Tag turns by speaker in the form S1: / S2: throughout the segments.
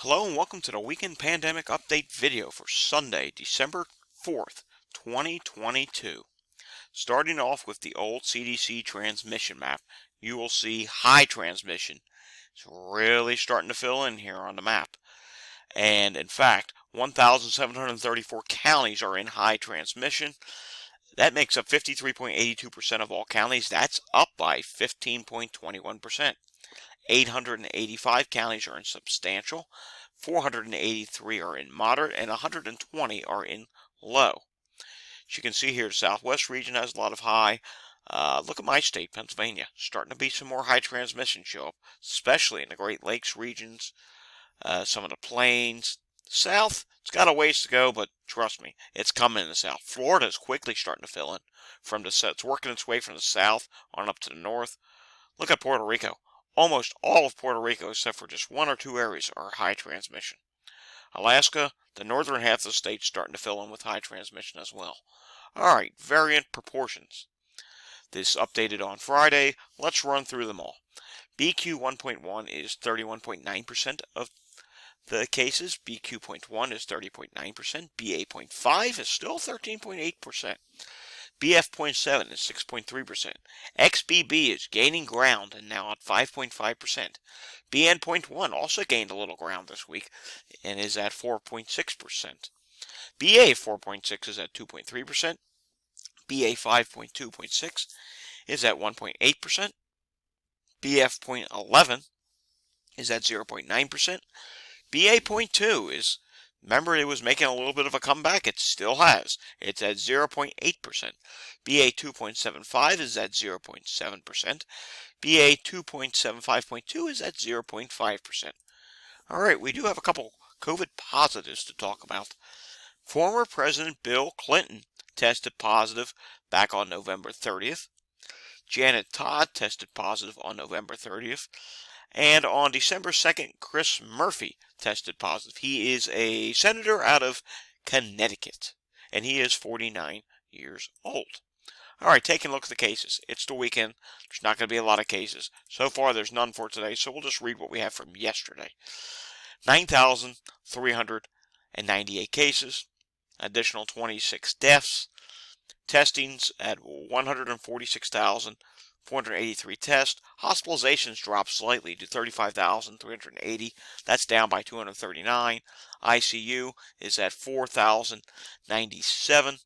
S1: Hello and welcome to the Weekend Pandemic Update video for Sunday, December 4th, 2022. Starting off with the old CDC transmission map, you will see high transmission. It's really starting to fill in here on the map. And in fact, 1,734 counties are in high transmission. That makes up 53.82% of all counties. That's up by 15.21%. 885 counties are in substantial, 483 are in moderate, and 120 are in low. As you can see here, the Southwest region has a lot of high. Look at my state, Pennsylvania. Starting to be some more high transmission show up, especially in the Great Lakes regions, some of the plains. South, it's got a ways to go, but trust me, it's coming in the south. Florida is quickly starting to fill in from the south. It's working its way from the south on up to the north. Look at Puerto Rico. Almost all of Puerto Rico, except for just one or two areas, are high transmission. Alaska, the northern half of the state, starting to fill in with high transmission as well. Alright, variant proportions. This updated on Friday. Let's run through them all. BQ 1.1 is 31.9% of the cases. BQ.1 is 30.9%. BA.5 is still 13.8%. BF.7 is 6.3%. XBB is gaining ground and now at 5.5%. BN.1 also gained a little ground this week and is at 4.6%. BA 4.6 is at 2.3%. BA 5.2.6 is at 1.8%. BF.11 is at 0.9%. BA.2 is, remember, it was making a little bit of a comeback. It still has. It's at 0.8%. BA 2.75 is at 0.7%. BA 2.75.2 is at 0.5%. All right, we do have a couple COVID positives to talk about. Former President Bill Clinton tested positive back on November 30th. Janet Todd tested positive on November 30th. And on December 2nd, Chris Murphy tested positive. He is a senator out of Connecticut, and he is 49 years old. All right, taking a look at the cases. It's the weekend. There's not going to be a lot of cases. So far, there's none for today, so we'll just read what we have from yesterday. 9,398 cases, additional 26 deaths, testings at 146,483 tests. Hospitalizations dropped slightly to 35,380. That's down by 239. ICU is at 4,097.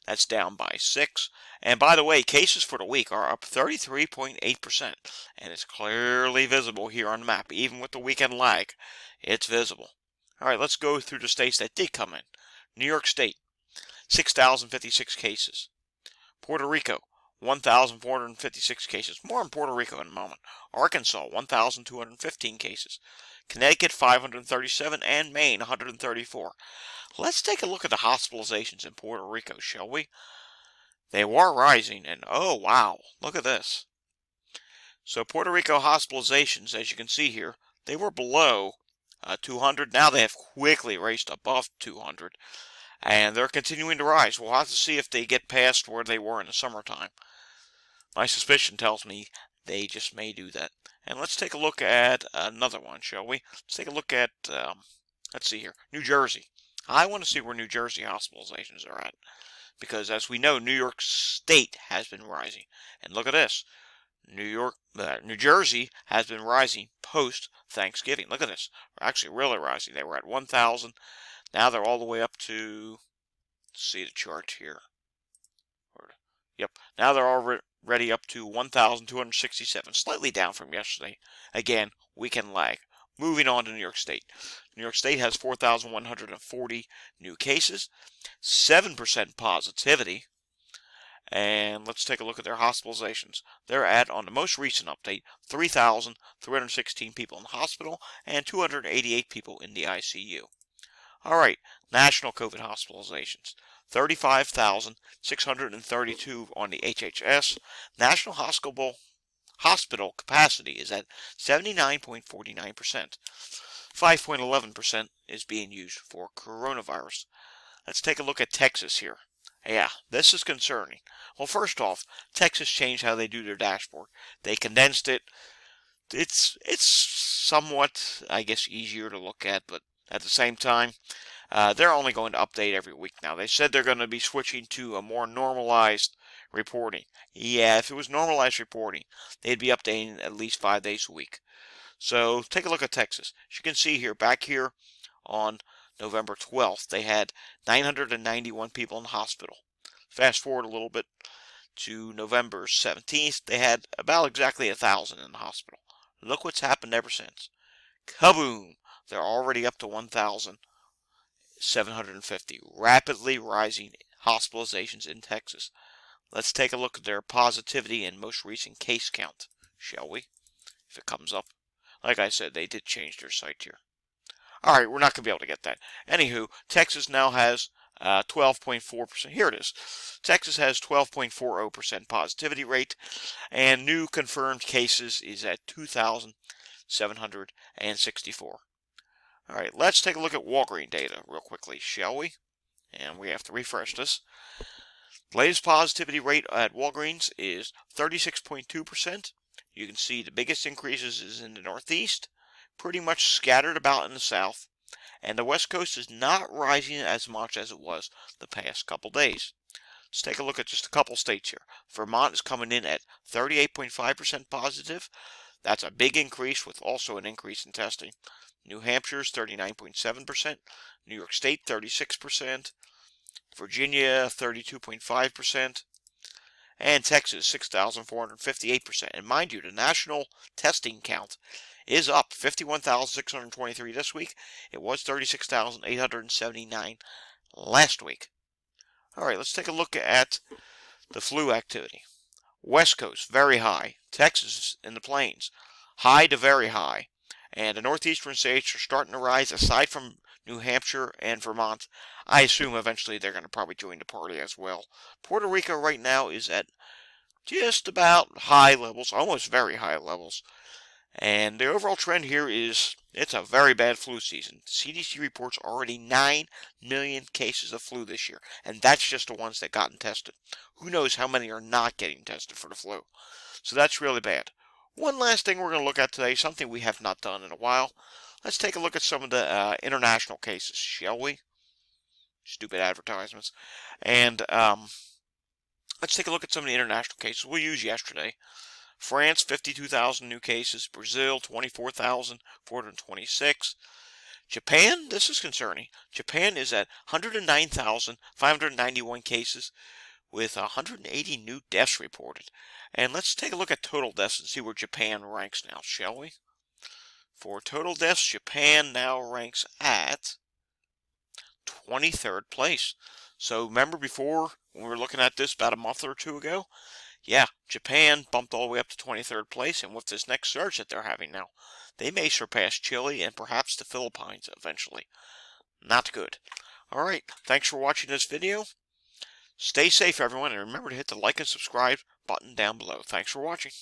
S1: That's down by 6. And by the way, cases for the week are up 33.8%. And it's clearly visible here on the map. Even with the weekend lag, it's visible. All right, let's go through the states that did come in. New York State, 6,056 cases. Puerto Rico, 1,456 cases. More in Puerto Rico in a moment. Arkansas, 1,215 cases. Connecticut, 537. And Maine, 134. Let's take a look at the hospitalizations in Puerto Rico, shall we? They were rising, and oh wow, look at this. So Puerto Rico hospitalizations, as you can see here, they were below 200. Now they have quickly raced above 200. And they're continuing to rise. We'll have to see if they get past where they were in the summertime. My suspicion tells me they just may do that. And let's take a look at another one, shall we? Let's take a look at, let's see here, New Jersey. I want to see where New Jersey hospitalizations are at. Because as we know, New York State has been rising. And look at this. New Jersey has been rising post-Thanksgiving. Look at this. They're actually really rising. They were at 1,000. Now they're all the way up to, let's see the chart here. Yep, now they're already up to 1,267, slightly down from yesterday. Again, weekend lag. Moving on to New York State. New York State has 4,140 new cases, 7% positivity. And let's take a look at their hospitalizations. They're at, on the most recent update, 3,316 people in the hospital and 288 people in the ICU. All right, national COVID hospitalizations. 35,632 on the HHS. National hospital capacity is at 79.49%. 5.11% is being used for coronavirus. Let's take a look at Texas here. Yeah, this is concerning. Well, first off, Texas changed how they do their dashboard. They condensed it. it's somewhat, I guess, easier to look at, but at the same time, they're only going to update every week now. They said they're going to be switching to a more normalized reporting. Yeah, if it was normalized reporting, they'd be updating at least 5 days a week. So take a look at Texas. As you can see here, back here on November 12th, they had 991 people in the hospital. Fast forward a little bit to November 17th, they had about exactly 1,000 in the hospital. Look what's happened ever since. Kaboom! They're already up to 1,750. Rapidly rising hospitalizations in Texas. Let's take a look at their positivity and most recent case count, shall we? If it comes up. Like I said, they did change their site here. Alright, we're not going to be able to get that. Anywho, Texas now has 12.4%. Here it is. Texas has 12.40% positivity rate, and new confirmed cases is at 2,764. Alright, let's take a look at Walgreens data real quickly, shall we? And we have to refresh this. The latest positivity rate at Walgreens is 36.2%. You can see the biggest increases is in the Northeast, pretty much scattered about in the South, and the West Coast is not rising as much as it was the past couple days. Let's take a look at just a couple states here. Vermont is coming in at 38.5% positive. That's a big increase with also an increase in testing. New Hampshire is 39.7%. New York State 36%. Virginia 32.5%. And Texas 6,458%. And mind you, the national testing count is up 51,623 this week. It was 36,879 last week. All right, let's take a look at the flu activity. West Coast, very high. Texas in the plains, high to very high. And the northeastern states are starting to rise aside from New Hampshire and Vermont. I assume eventually they're going to probably join the party as well. Puerto Rico right now is at just about high levels, almost very high levels. And the overall trend here is it's a very bad flu season. CDC reports already 9 million cases of flu this year, and that's just the ones that gotten tested. Who knows how many are not getting tested for the flu. So that's really bad. One last thing we're going to look at today, something we have not done in a while. Let's take a look at some of the international cases, shall we? Stupid advertisements. And let's take a look at some of the international cases. We'll use yesterday. France, 52,000 new cases. Brazil, 24,426. Japan, this is concerning. Japan is at 109,591 cases with 180 new deaths reported. And let's take a look at total deaths and see where Japan ranks now, shall we? For total deaths, Japan now ranks at 23rd place. So remember before, when we were looking at this about a month or two ago, yeah, Japan bumped all the way up to 23rd place, and with this next surge that they're having now, they may surpass Chile and perhaps the Philippines eventually. Not good. Alright, thanks for watching this video. Stay safe, everyone, and remember to hit the like and subscribe button down below. Thanks for watching.